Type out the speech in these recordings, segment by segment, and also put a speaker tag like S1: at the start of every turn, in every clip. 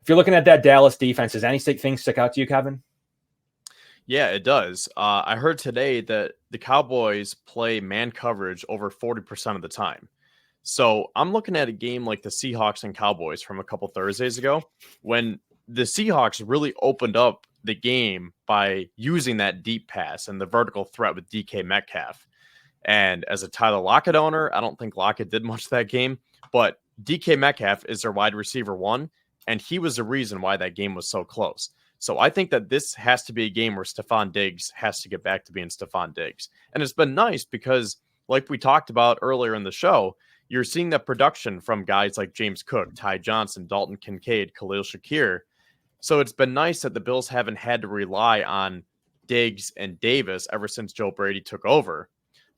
S1: if you're looking at that Dallas defense, does anything stick out to you, Kevin?
S2: Yeah, it does. I heard today that the Cowboys play man coverage over 40% of the time. So I'm looking at a game like the Seahawks and Cowboys from a couple Thursdays ago when the Seahawks really opened up the game by using that deep pass and the vertical threat with DK Metcalf. And as a Tyler Lockett owner, I don't think Lockett did much that game, but DK Metcalf is their wide receiver one, and he was the reason why that game was so close. So I think that this has to be a game where Stephon Diggs has to get back to being Stephon Diggs. And it's been nice because, like we talked about earlier in the show, you're seeing the production from guys like James Cook, Ty Johnson, Dalton Kincaid, Khalil Shakir. So it's been nice that the Bills haven't had to rely on Diggs and Davis ever since Joe Brady took over.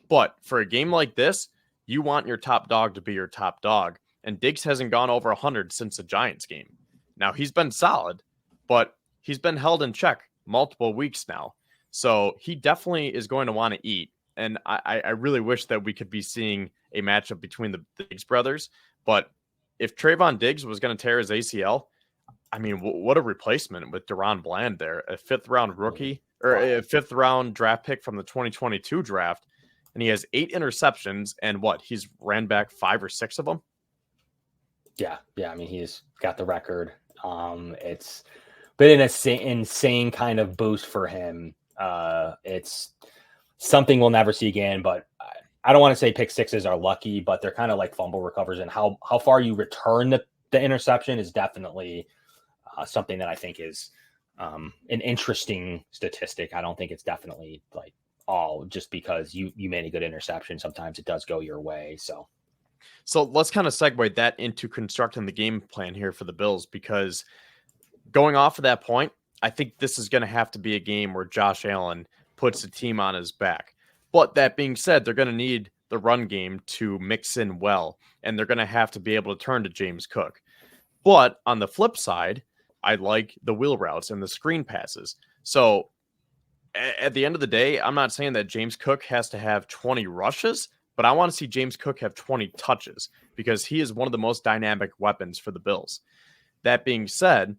S2: But for a game like this, you want your top dog to be your top dog. And Diggs hasn't gone over 100 since the Giants game. Now, he's been solid, but he's been held in check multiple weeks now. So he definitely is going to want to eat. And I really wish that we could be seeing a matchup between the Diggs brothers. But if Trayvon Diggs was going to tear his ACL, I mean, what a replacement with Deron Bland there, a fifth-round rookie or a fifth-round draft pick from the 2022 draft. And he has 8 interceptions, and he's ran back 5 or 6 of them?
S1: Yeah. I mean, he's got the record. It's been an insane kind of boost for him. It's something we'll never see again, but I don't want to say pick sixes are lucky, but they're kind of like fumble recovers, and how far you return the interception is definitely something that I think is an interesting statistic. I don't think it's definitely like all just because you made a good interception. Sometimes it does go your way. So
S2: let's kind of segue that into constructing the game plan here for the Bills, because going off of that point, I think this is going to have to be a game where Josh Allen puts the team on his back. But that being said, they're going to need the run game to mix in well, and they're going to have to be able to turn to James Cook. But on the flip side, I like the wheel routes and the screen passes. So at the end of the day, I'm not saying that James Cook has to have 20 rushes, but I want to see James Cook have 20 touches because he is one of the most dynamic weapons for the Bills. That being said,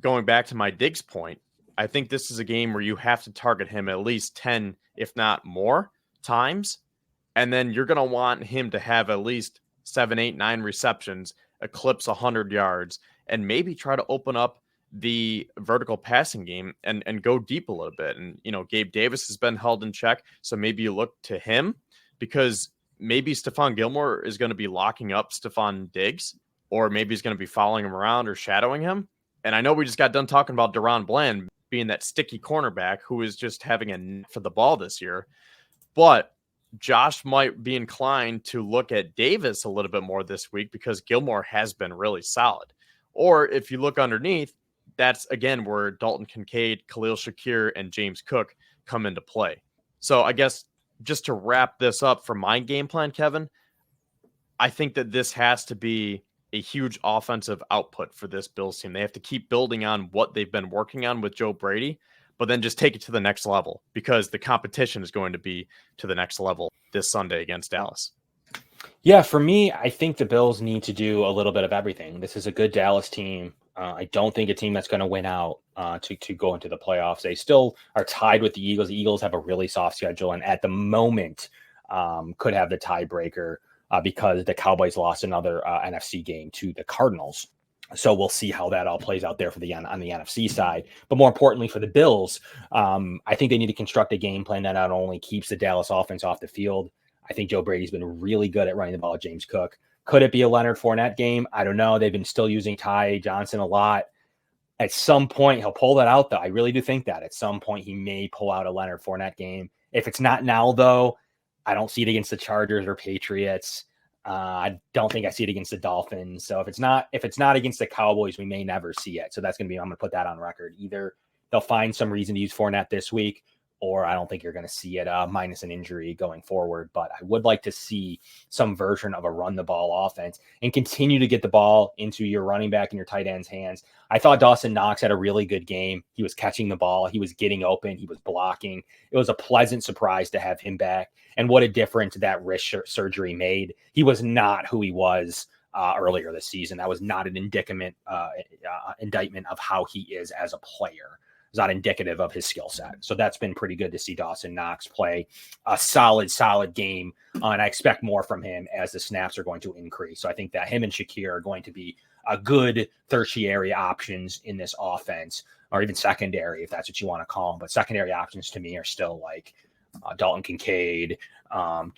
S2: going back to my Diggs point, I think this is a game where you have to target him at least 10, if not more times. And then you're going to want him to have at least 7, 8, 9 receptions, eclipse 100 yards, and maybe try to open up the vertical passing game and go deep a little bit. And, Gabe Davis has been held in check. So maybe you look to him because maybe Stephon Gilmore is going to be locking up Stephon Diggs, or maybe he's going to be following him around or shadowing him. And I know we just got done talking about Deron Bland being that sticky cornerback who is just having a net for the ball this year. But Josh might be inclined to look at Davis a little bit more this week because Gilmore has been really solid. Or if you look underneath, that's, again, where Dalton Kincaid, Khalil Shakir, and James Cook come into play. So I guess just to wrap this up for my game plan, Kevin, I think that this has to be a huge offensive output for this Bills team. They have to keep building on what they've been working on with Joe Brady, but then just take it to the next level because the competition is going to be to the next level this Sunday against Dallas.
S1: Yeah, for me, I think the Bills need to do a little bit of everything. This is a good Dallas team. I don't think a team that's going to win out to go into the playoffs. They still are tied with the Eagles. The Eagles have a really soft schedule, and at the moment could have the tiebreaker because the Cowboys lost another NFC game to the Cardinals. So we'll see how that all plays out there on the NFC side. But more importantly for the Bills, I think they need to construct a game plan that not only keeps the Dallas offense off the field. I think Joe Brady's been really good at running the ball with James Cook. Could it be a Leonard Fournette game? I don't know. They've been still using Ty Johnson a lot. At some point, he'll pull that out, though. I really do think that. At some point, he may pull out a Leonard Fournette game. If it's not now, though, I don't see it against the Chargers or Patriots. I don't think I see it against the Dolphins. So if it's not against the Cowboys, we may never see it. So that's going to be, I'm going to put that on record. Either they'll find some reason to use Fournette this week, or I don't think you're going to see it minus an injury going forward. But I would like to see some version of a run the ball offense and continue to get the ball into your running back and your tight end's hands. I thought Dawson Knox had a really good game. He was catching the ball. He was getting open. He was blocking. It was a pleasant surprise to have him back. And what a difference that wrist surgery made. He was not who he was earlier this season. That was not an indictment of how he is as a player. It's not indicative of his skill set. So that's been pretty good to see Dawson Knox play a solid game. And I expect more from him as the snaps are going to increase. So I think that him and Shakir are going to be a good tertiary options in this offense, or even secondary, if that's what you want to call them. But secondary options to me are still like Dalton Kincaid,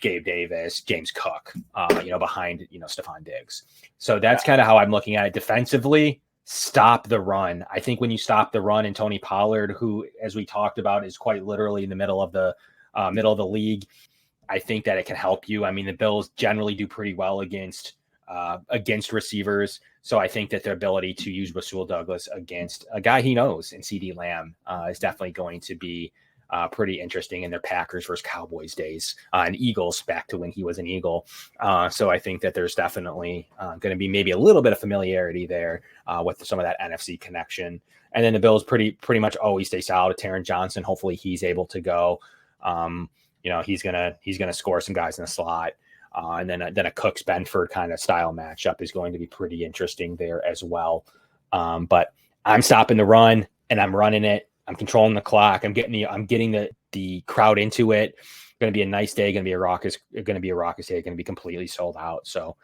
S1: Gabe Davis, James Cook, behind, Stephon Diggs. So that's kind of how I'm looking at it defensively. Stop the run. I think when you stop the run, and Tony Pollard, who, as we talked about, is quite literally in the middle of the league, I think that it can help you. I mean, the Bills generally do pretty well against receivers. So I think that their ability to use Rasul Douglas against a guy he knows in CD Lamb is definitely going to be pretty interesting in their Packers versus Cowboys days and Eagles back to when he was an Eagle. So I think that there's definitely going to be maybe a little bit of familiarity there with some of that NFC connection. And then the Bills pretty much always stay solid. Taron Johnson, hopefully he's able to go. He's gonna score some guys in the slot. And then a Cooks Benford kind of style matchup is going to be pretty interesting there as well. But I'm stopping the run and I'm running it. I'm controlling the clock. I'm getting the crowd into it. Going to be a nice day. Going to be a raucous day. Going to be completely sold out. So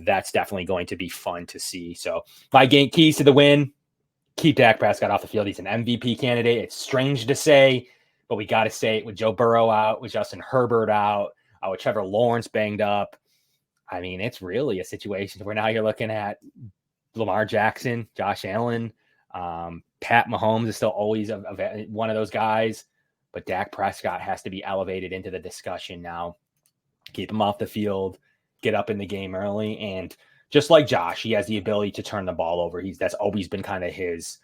S1: that's definitely going to be fun to see. So my game keys to the win: keep Dak Prescott off the field. He's an MVP candidate. It's strange to say, but we got to say it with Joe Burrow out, with Justin Herbert out, with Trevor Lawrence banged up. I mean, it's really a situation where now you're looking at Lamar Jackson, Josh Allen, Pat Mahomes is still always one of those guys, but Dak Prescott has to be elevated into the discussion now. Keep him off the field, get up in the game early, and just like Josh, he has the ability to turn the ball over. That's always been kind of his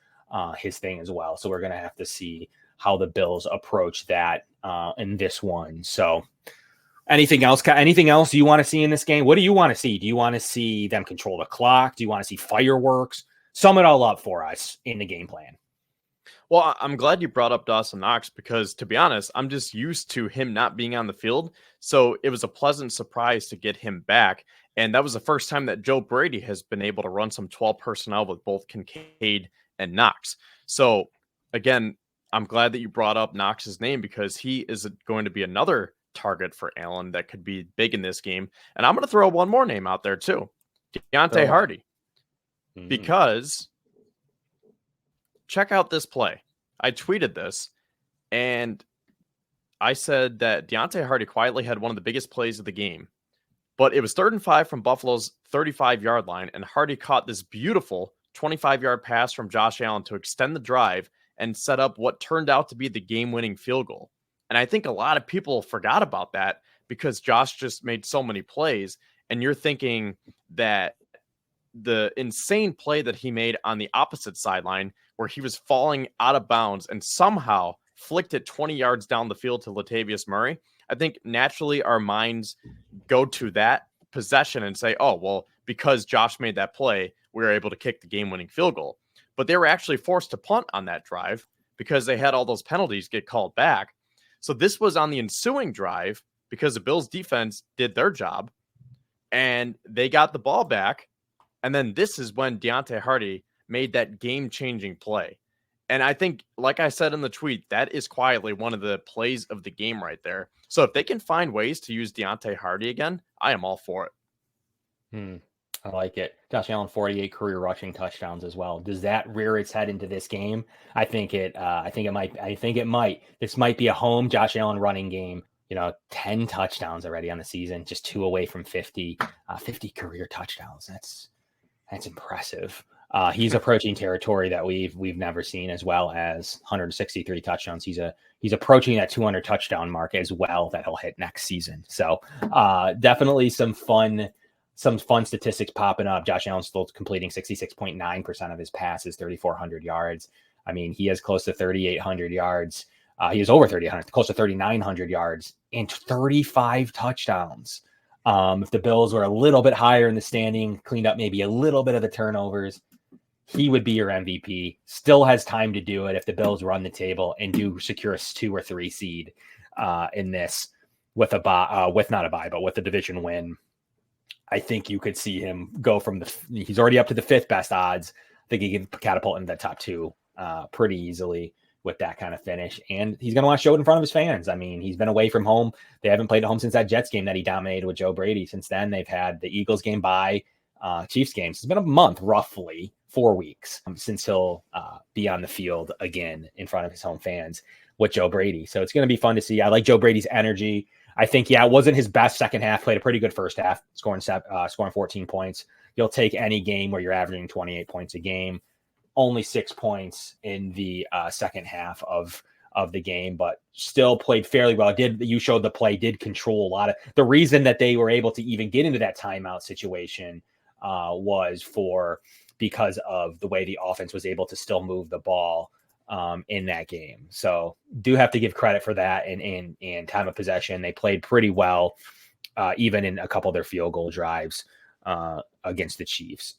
S1: thing as well. So we're gonna have to see how the Bills approach that in this one. So anything else you want to see in this game? What do you want to see? Do you want to see them control the clock? Do you want to see fireworks? Sum it all up for us in the game plan.
S2: Well, I'm glad you brought up Dawson Knox because, to be honest, I'm just used to him not being on the field. So it was a pleasant surprise to get him back. And that was the first time that Joe Brady has been able to run some 12 personnel with both Kincaid and Knox. So, again, I'm glad that you brought up Knox's name because he is going to be another target for Allen that could be big in this game. And I'm going to throw one more name out there, too. Deontay Hardy. Because check out this play. I tweeted this, and I said that Deontay Hardy quietly had one of the biggest plays of the game. But it was 3rd and 5 from Buffalo's 35-yard line, and Hardy caught this beautiful 25-yard pass from Josh Allen to extend the drive and set up what turned out to be the game-winning field goal. And I think a lot of people forgot about that because Josh just made so many plays, and you're thinking that the insane play that he made on the opposite sideline where he was falling out of bounds and somehow flicked it 20 yards down the field to Latavius Murray. I think naturally our minds go to that possession and say, oh, well, because Josh made that play, we were able to kick the game-winning field goal. But they were actually forced to punt on that drive because they had all those penalties get called back. So this was on the ensuing drive because the Bills defense did their job and they got the ball back. And then this is when Deontay Hardy made that game-changing play. And I think, like I said in the tweet, that is quietly one of the plays of the game right there. So if they can find ways to use Deontay Hardy again, I am all for it.
S1: I like it. Josh Allen, 48 career rushing touchdowns as well. Does that rear its head into this game? I think it might. This might be a home Josh Allen running game. 10 touchdowns already on the season, just 2 away from 50 career touchdowns. That's impressive. He's approaching territory that we've never seen, as well as 163 touchdowns. He's approaching that 200 touchdown mark as well that he'll hit next season. So definitely some fun statistics popping up. Josh Allen's still completing 66.9% of his passes, 3,400 yards. I mean, he has close to 3,800 yards. He is over 3,800, close to 3,900 yards and 35 touchdowns. If the Bills were a little bit higher in the standing, cleaned up maybe a little bit of the turnovers, he would be your MVP. Still has time to do it if the Bills run the table and do secure a 2 or 3 seed in this with a division win. I think you could see him go from he's already up to the 5th best odds. I think he can catapult into the top 2 pretty easily with that kind of finish. And he's going to want to show it in front of his fans. I mean, he's been away from home. They haven't played at home since that Jets game that he dominated with Joe Brady. Since then, they've had the Eagles game bye, Chiefs games. It's been a month, roughly 4 weeks since he'll be on the field again in front of his home fans with Joe Brady. So it's going to be fun to see. I like Joe Brady's energy. I think, it wasn't his best second half. Played a pretty good first half, scoring 14 points. You'll take any game where you're averaging 28 points a game. Only 6 points in the second half of the game, but still played fairly well. You showed the play, did control a lot of the reason that they were able to even get into that timeout situation was because of the way the offense was able to still move the ball in that game. So do have to give credit for that. And time of possession, they played pretty well, even in a couple of their field goal drives against the Chiefs.